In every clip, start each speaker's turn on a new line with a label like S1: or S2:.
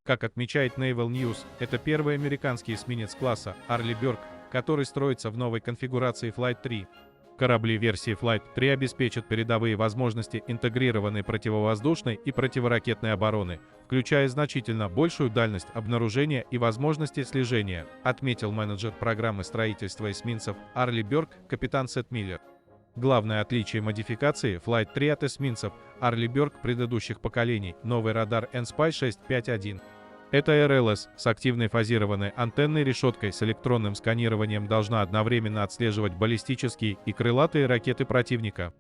S1: Как отмечает Naval News, это первый американский эсминец класса Arleigh Burke, который строится в новой конфигурации Flight 3. Корабли версии Flight 3 обеспечат передовые возможности интегрированной противовоздушной и противоракетной обороны, включая значительно большую дальность обнаружения и возможности слежения, отметил менеджер программы строительства эсминцев Arleigh Burke капитан Сет Миллер. Главное отличие модификации Flight 3 от эсминцев Arleigh Burke предыдущих поколений — новый радар NSPY 651. Эта РЛС с активной фазированной антенной решеткой с электронным сканированием должна одновременно отслеживать баллистические и крылатые ракеты противника.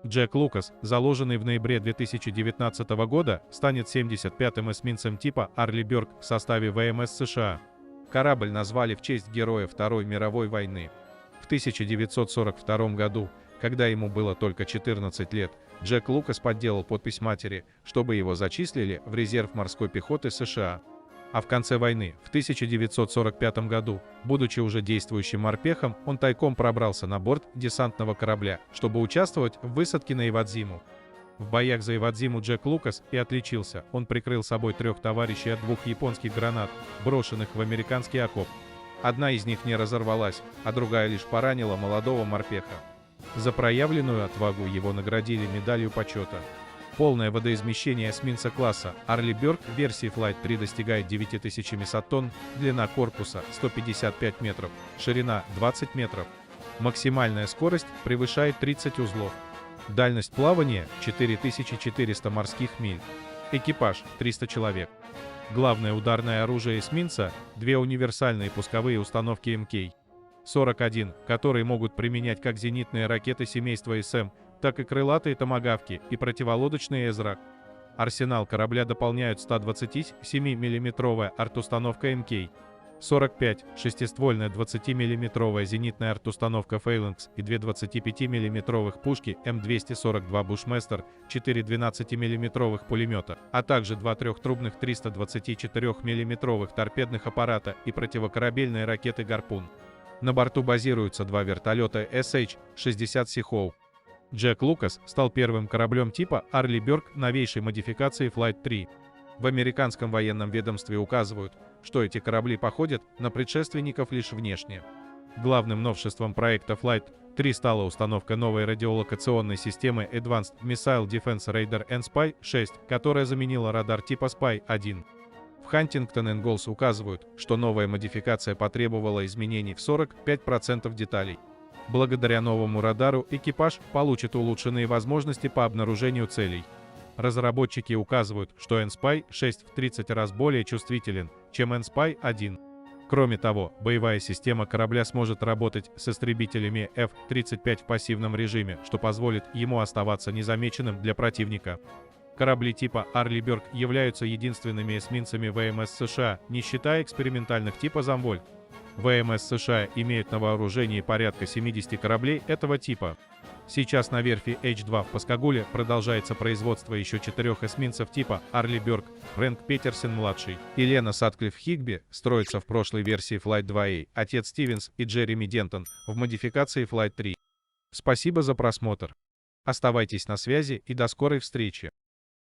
S1: Джек Лукас, заложенный в ноябре 2019 года, станет 75-м эсминцем типа Arleigh Burke в составе ВМС США. Корабль назвали в честь героя Второй мировой войны. В 1942 году, когда ему было только 14 лет, Джек Лукас подделал подпись матери, чтобы его зачислили в резерв морской пехоты США. А в конце войны, в 1945 году, будучи уже действующим морпехом, он тайком пробрался на борт десантного корабля, чтобы участвовать в высадке на Ивадзиму. В боях за Ивадзиму Джек Лукас и отличился. Он прикрыл собой 3 товарищей от 2 японских гранат, брошенных в американский окоп. Одна из них не разорвалась, а другая лишь поранила молодого морпеха. За проявленную отвагу его наградили медалью почета. Полное водоизмещение эсминца класса Arleigh Burke версии Flight 3 достигает 9700 тонн, длина корпуса 155 метров, ширина 20 метров. Максимальная скорость превышает 30 узлов. Дальность плавания 4400 морских миль. Экипаж 300 человек. Главное ударное оружие эсминца — 2 универсальные пусковые установки МК-41, которые могут применять как зенитные ракеты семейства СМ, так и крылатые томагавки и противолодочные ЭЗРАК. Арсенал корабля дополняют 127 мм артустановка МК-45, шестиствольная 20 мм зенитная артустановка Phalanx и 2 25 мм пушки М242 Bushmaster, 4 12 мм пулемета, а также 2 трехтрубных 324 мм торпедных аппарата и противокорабельные ракеты «Гарпун». На борту базируются 2 вертолета SH-60 Seahawk. Джек Лукас стал первым кораблем типа Arleigh Burke новейшей модификации Flight 3. В американском военном ведомстве указывают, что эти корабли походят на предшественников лишь внешне. Главным новшеством проекта Flight 3 стала установка новой радиолокационной системы Advanced Missile Defense Radar NSPY 6, которая заменила радар типа SPY-1. В Huntington Ingalls указывают, что новая модификация потребовала изменений в 45% деталей. Благодаря новому радару экипаж получит улучшенные возможности по обнаружению целей. Разработчики указывают, что NSPY 6 в 30 раз более чувствителен, чем NSPY 1. Кроме того, боевая система корабля сможет работать с истребителями F-35 в пассивном режиме, что позволит ему оставаться незамеченным для противника. Корабли типа Arleigh Burke являются единственными эсминцами ВМС США, не считая экспериментальных типа Замволь. ВМС США имеют на вооружении порядка 70 кораблей этого типа. Сейчас на верфи H2 в Паскагуле продолжается производство еще 4 эсминцев типа Arleigh Burke. Фрэнк Петерсон-младший и Лена Сатклифф-Хигби строятся в прошлой версии Flight 2A, отец Стивенс и Джереми Дентон в модификации Flight 3. Спасибо за просмотр. Оставайтесь на связи и до скорой встречи.